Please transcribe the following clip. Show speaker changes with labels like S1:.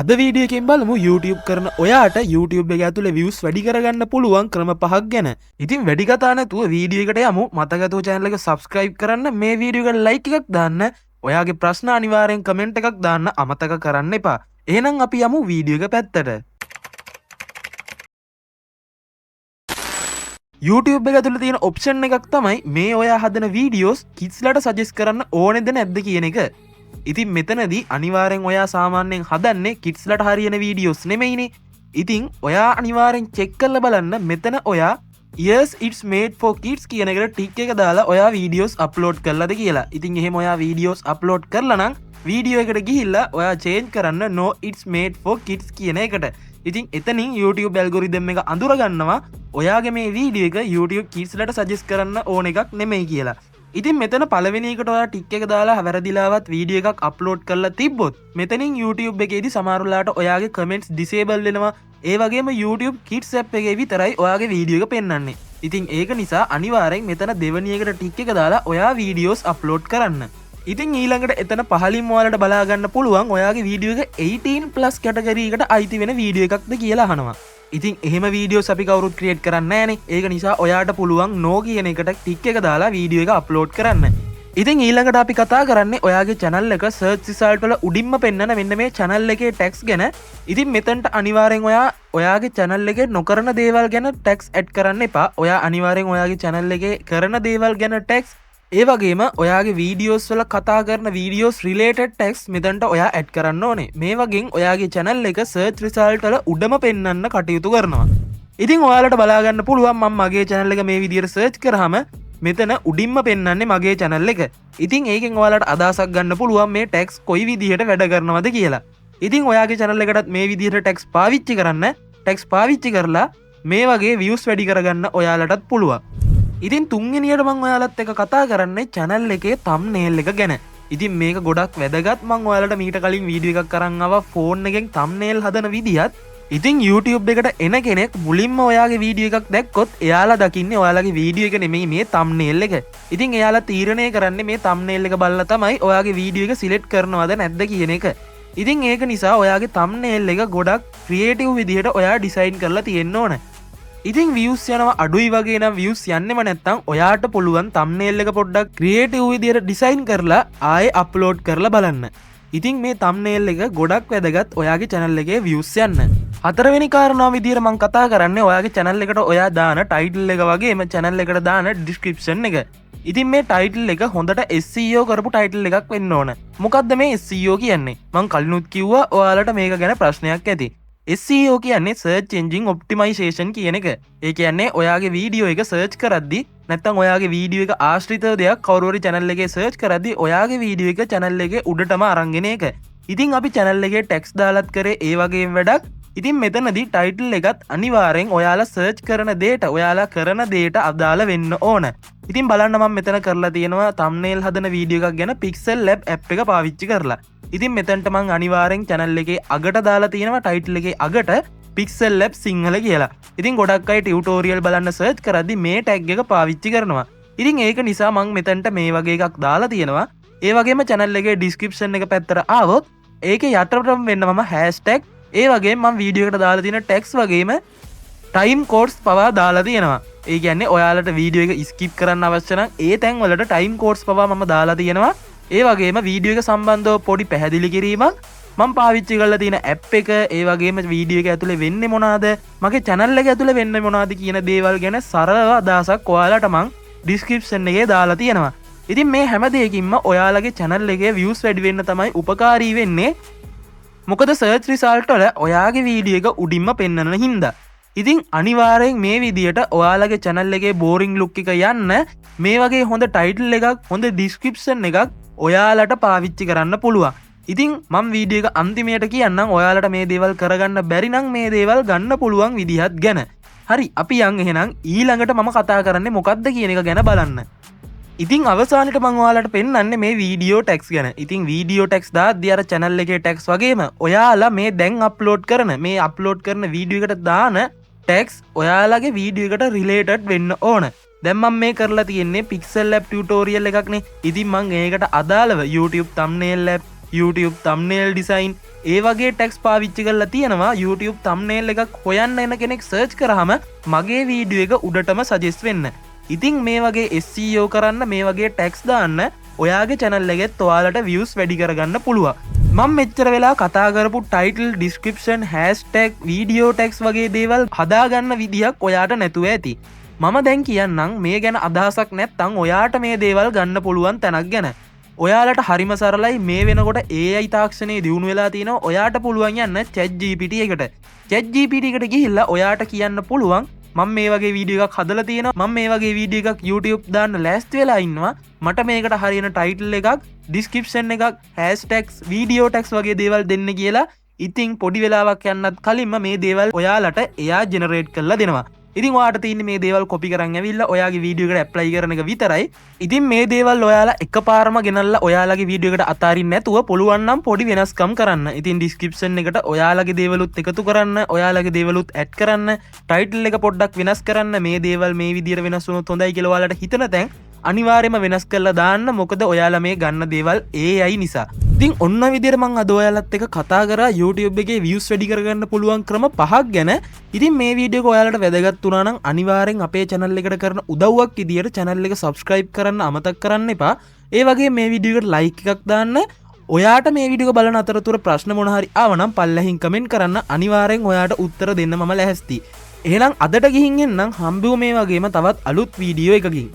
S1: අද වීඩියෝ එකෙන් බලමු YouTube කරන ඔයාට YouTube එක ඇතුලේ views වැඩි කරගන්න පුළුවන් ක්‍රම 5ක් ගැන. ඉතින් වැඩි කතා නැතුව වීඩියෝ එකට යමු. මතකතුව channel එක subscribe කරන්න, මේ වීඩියෝ එකට like එකක් දාන්න, ඔයාගේ ප්‍රශ්න අනිවාර්යෙන් comment එකක් දාන්න අමතක කරන්න එපා. එහෙනම් අපි යමු වීඩියෝ එක පැත්තට. YouTube එක ඇතුලේ තියෙන option එකක් තමයි මේ ඔයා හදන videos kidsලට suggest කරන්න ඕනේද නැද්ද කියන එක. ඉතින් මෙතනදී අනිවාර්යෙන් ඔයා සාමාන්‍යයෙන් හදන්නේ කිඩ්ස්ලට හරියන වීඩියෝස් නෙමෙයිනේ. ඉතින් ඔයා අනිවාර්යෙන් චෙක් කරලා බලන්න මෙතන ඔයා yes it's made for kids කියන එකට ටික් එක දාලා ඔයා වීඩියෝස් අප්ලෝඩ් කරලාද කියලා. ඉතින් එහෙම ඔයා වීඩියෝස් අප්ලෝඩ් කරලා නම් වීඩියෝ එකට ගිහිල්ලා ඔයා change කරන්න no it's made for kids කියන එකට. ඉතින් එතනින් YouTube algorithm එක අඳුර ගන්නවා ඔයාගේ මේ වීඩියෝ එක YouTube kidsලට suggest කරන්න ඕන එකක් නෙමෙයි කියලා. ඉතින් මෙතන පළවෙනි එකට ඔයා ටික් එක දාලා වැරදිලාවත් වීඩියෝ එකක් අප්ලෝඩ් කරලා තිබ්බොත් මෙතනින් YouTube එකේදී සමහරවල්ලාට ඔයාගේ කමෙන්ට්ස් ඩිසේබල් වෙනවා. ඒ වගේම YouTube Kids app එකේ විතරයි ඔයාගේ වීඩියෝ එක පෙන්වන්නේ. ඉතින් ඒක නිසා අනිවාර්යෙන් මෙතන දෙවෙනි එකට ටික් එක දාලා ඔයා වීඩියෝස් අප්ලෝඩ් කරන්න. ඉතින් ඊළඟට එතන පහලින්ම ඔයාලට බලා ගන්න පුළුවන් ඔයාගේ වීඩියෝ එක 18+ කැටගරි එකට අයිති වෙන වීඩියෝ එකක්ද කියලා අහනවා. ඉතින් එහෙම වීඩියෝස් අපි කවුරුත් ක්‍රියේට් කරන්නේ නැහනේ. ඒක නිසා ඔයාට පුළුවන් no කියන එකට ටික් එක දාලා වීඩියෝ එක අප්ලෝඩ් කරන්න. ඉතින් ඊළඟට අපි කතා කරන්නේ ඔයාගේ channel එක search result වල උඩින්ම පෙන්නන මෙන්න මේ channel එකේ tags ගැන. ඉතින් මෙතනට අනිවාර්යෙන් ඔයාගේ channel එකේ නොකරන දේවල් ගැන tags add කරන්න එපා. ඔයා අනිවාර්යෙන් ඔයාගේ channel එකේ කරන දේවල් ගැන tags ඒ වගේම ඔයාගේ වීඩියෝස් වල කතා කරන වීඩියෝස් රිලේටඩ් ටැග්ස් මෙතනට ඔයා ඇඩ් කරන්න ඕනේ. මේ වගේ ඔයාගේ channel එක search result වල උඩම පෙන්වන්න කටයුතු කරනවා. ඉතින් ඔයාලට බලා ගන්න පුළුවන් මම මගේ channel එක මේ විදිහට search කරාම මෙතන උඩින්ම පෙන්වන්නේ මගේ channel එක. ඉතින් ඒකෙන් ඔයාලට අදහසක් ගන්න පුළුවන් මේ tags කොයි විදිහට වැඩ කරනවද කියලා. ඉතින් ඔයාගේ channel එකටත් මේ විදිහට tags පාවිච්චි කරන්න. tags පාවිච්චි කරලා මේ වගේ views වැඩි කරගන්න ඔයාලටත් පුළුවන්. ඉතින් තුන්වෙනියට මම ඔයාලත් එක්ක කතා කරන්නේ channel එකේ thumbnail එක ගැන. ඉතින් මේක ගොඩක් වැදගත්. මම ඔයාලට මීට කලින් වීඩියෝ එකක් අරන් ආවා phone එකෙන් thumbnail හදන විදිහත්. ඉතින් YouTube එකට එන කෙනෙක් මුලින්ම ඔයාගේ වීඩියෝ එකක් දැක්කොත් එයාලා දකින්නේ ඔයාලගේ වීඩියෝ එක නෙමෙයි මේ thumbnail එක. ඉතින් එයාලා තීරණය කරන්නේ මේ thumbnail එක බලලා තමයි ඔයාගේ වීඩියෝ එක select කරනවද නැද්ද කියන එක. ඉතින් ඒක නිසා ඔයාගේ thumbnail එක ගොඩක් creative විදිහට ඔයා design කරලා තියෙන්න ඕන. ඉතින් views යනවා අඩුයි වගේ නම් views යන්නෙම නැත්තම් ඔයාට පුළුවන් thumbnail එක පොඩ්ඩක් creative විදියට design කරලා ආයෙ upload කරලා බලන්න. ඉතින් මේ thumbnail එක ගොඩක් වැදගත් ඔයාගේ channel එකේ views යන්න. හතරවෙනි කාරණාව විදියට මම කතා කරන්නේ ඔයාගේ channel එකට ඔයා දාන title එක වගේම channel එකට දාන description එක. ඉතින් මේ title එක හොඳට SEO කරපු title එකක් වෙන්න ඕන. මොකද්ද මේ SEO කියන්නේ? මම කලිනුත් කිව්වා ඔයාලට මේක ගැන ප්‍රශ්නයක් ඇති. SEO කියන්නේ search engine optimization කියන එක. ඒ කියන්නේ ඔයාගේ වීඩියෝ එක search කරද්දී නැත්නම් ඔයාගේ වීඩියෝ එක ආශ්‍රිතව දෙයක් කවුරු හරි channel එකේ search කරද්දී ඔයාගේ වීඩියෝ එක channel එකේ උඩටම අරන් එන එක. ඉතින් අපි channel එකේ text දාලත් කරේ ඒ වගේම වැඩක්. ඉතින් මෙතනදී title එකත් අනිවාර්යෙන් ඔයාලා search කරන දේට ඔයාලා කරන දේට අදාළ වෙන්න ඕන. ඉතින් බලන්න මම මෙතන කරලා තියෙනවා thumbnail හදන වීඩියෝ එකක් ගැන Pixel Lab app එක පාවිච්චි කරලා. ඉතින් මෙතනට මම අනිවාර්යෙන් channel එකේ අගට දාලා තියෙනවා title එකේ අගට Pixel Lab සිංහල කියලා. ඉතින් ගොඩක් අය tutorial බලන්න search කරද්දි මේ tag එක පාවිච්චි කරනවා. ඉතින් ඒක නිසා මම මෙතනට මේ වගේ එකක් දාලා තියෙනවා. ඒ වගේම channel එකේ description එක පැත්තට ආවොත් ඒකේ යටටම වෙන්න මම hashtag ඒ වගේම මම වීඩියෝ එකට දාලා තියෙන tags වගේම time codes පවා දාලා තියෙනවා. ඒ කියන්නේ ඔයාලට වීඩියෝ එක skip කරන්න අවශ්‍ය නම් ඒ තැන් වලට time codes පවා මම දාලා තියෙනවා. ඒ වගේම වීඩියෝ එක සම්බන්ධව පොඩි පැහැදිලි කිරීමක් මම පාවිච්චි කරලා තියෙන app එක ඒ වගේම වීඩියෝ එක ඇතුලේ වෙන්නේ මොනවාද මගේ channel එක ඇතුලේ වෙන්නේ මොනවාද කියන දේවල් ගැන සරලව අදහසක් ඔයාලට මම description එකේ දාලා තියෙනවා. ඉතින් මේ හැම දෙයකින්ම ඔයාලගේ channel එකේ views වැඩි වෙන්න තමයි උපකාරී වෙන්නේ. මොකද search result වල ඔයාගේ වීඩියෝ එක උඩින්ම පෙන්වන හින්දා. ඉතින් අනිවාර්යෙන් මේ විදියට ඔයාලගේ channel එකේ boring look එක යන්න මේ වගේ හොඳ title එකක් හොඳ description එකක් ඔයාලට පාවිච්චි කරන්න පුළුවන්. ඉතින් මම වීඩියෝ එක අන්තිමයට කියන්නම් ඔයාලට මේ දේවල් කරගන්න බැරි නම් මේ දේවල් ගන්න පුළුවන් විදිහත් ගැන. හරි අපි යන් එහෙනම් ඊළඟට මම කතා කරන්නේ මොකක්ද කියන එක ගැන බලන්න. ඉතින් අවසානට මම ඔයාලට පෙන්වන්නේ මේ වීඩියෝ ටැග්ස් ගැන. ඉතින් වීඩියෝ ටැග්ස් දාද්දී අර channel එකේ ටැග්ස් වගේම ඔයාලා මේ දැන් අප්ලෝඩ් කරන වීඩියෝ එකට දාන ටැග්ස් ඔයාලගේ වීඩියෝ එකට රිලේටඩ් වෙන්න ඕන. දැන් මම මේ කරලා තියෙන්නේ Pixel Lab tutorial එකක්නේ. ඉතින් මම ඒකට අදාළව YouTube thumbnail app YouTube thumbnail design ඒ වගේ ටැක්ස් පාවිච්චි කරලා තියෙනවා YouTube thumbnail එකක් හොයන්න එන කෙනෙක් සර්ච් කරාම මගේ වීඩියෝ එක උඩටම සජෙස්ට් වෙන්න. ඉතින් මේ වගේ SEO කරන්න මේ වගේ ටැක්ස් දාන්න ඔයාගේ channel එකෙත් ඔයාලට views වැඩි කරගන්න පුළුවන්. මම මෙච්චර වෙලා කතා කරපු title description hashtag video tags වගේ දේවල් හදාගන්න විදියක් ඔයාට නැතුව ඇති. මම දැන් කියන්නම් මේ ගැන අදහසක් නැත්නම් ඔයාට මේ දේවල් ගන්න පුළුවන් තැනක් ගැන. ඔයාලට හරිම සරලයි මේ වෙනකොට AI තාක්ෂණයේ දියුණු වෙලා තිනවා. ඔයාට පුළුවන් යන්න ChatGPT එකට. ChatGPT එකට ගිහිල්ලා ඔයාට කියන්න පුළුවන් මම මේ වගේ වීඩියෝ එකක් හදලා තියෙනවා. මම මේ වගේ වීඩියෝ එකක් YouTube දාන්න ලෑස්ති වෙලා ඉන්නවා. මට මේකට හරියන ටයිටල් එකක්, ඩිස්ක්‍රිප්ෂන් එකක්, හෑෂ්ටැග්ස්, වීඩියෝ ටැග්ස් වගේ දේවල් දෙන්න කියලා. ඉතින් පොඩි වෙලාවක් යන්නත් කලින්ම මේ දේවල් ඔයාලට එයා ජෙනරේට් කරලා දෙනවා. ඉතින් ඔයාට තියෙන්නේ මේ දේවල් කොපි කරන් ඇවිල්ලා ඔයාගේ වීඩියෝ එකට ඇප්ලයි කරන එක විතරයි. ඉතින් මේ දේවල් ඔයාලා එකපාරම ගෙනල්ලා ඔයාලගේ වීඩියෝ එකට අතාරින්න නැතුව පුළුවන් නම් පොඩි වෙනස්කම් කරන්න. ඉතින් ඩිස්ක්‍රිප්ෂන් එකට ඔයාලගේ දේවලුත් එකතු කරන්න, ඔයාලගේ දේවලුත් ඇඩ් කරන්න, ටයිටල් එක පොඩ්ඩක් වෙනස් කරන්න. මේ දේවල් මේ විදියට වෙනස් වුණොත් හොඳයි කියලා ඔයාලට හිතන තැන් අනිවාර්යයෙන්ම වෙනස් කරලා දාන්න. මොකද ඔයාලා මේ ගන්න දේවල් AI නිසා. ඉතින් ඔන්න විදියට මම අද ඔයාලත් එක්ක කතා කරා YouTube එකේ views වැඩි කරගන්න පුළුවන් ක්‍රම 5ක් ගැන. ඉතින් මේ වීඩියෝ එක ඔයාලට වැදගත් වුණා නම් අනිවාර්යෙන් අපේ channel එකට කරන උදව්වක් විදියට channel එක subscribe කරන්න අමතක කරන්න එපා. ඒ වගේ මේ වීඩියෝ එකට like එකක් දාන්න. ඔයාට මේ වීඩියෝ එක බලන අතරතුර ප්‍රශ්න මොන හරි ආවනම් පල්ලෙහින් comment කරන්න. අනිවාර්යෙන් ඔයාට උත්තර දෙන්න මම ලැහැස්ති. එහෙනම් අදට ගිහින් එන්නම් හම්බෙමු මේ වගේම තවත් අලුත් වීඩියෝ එකකින්.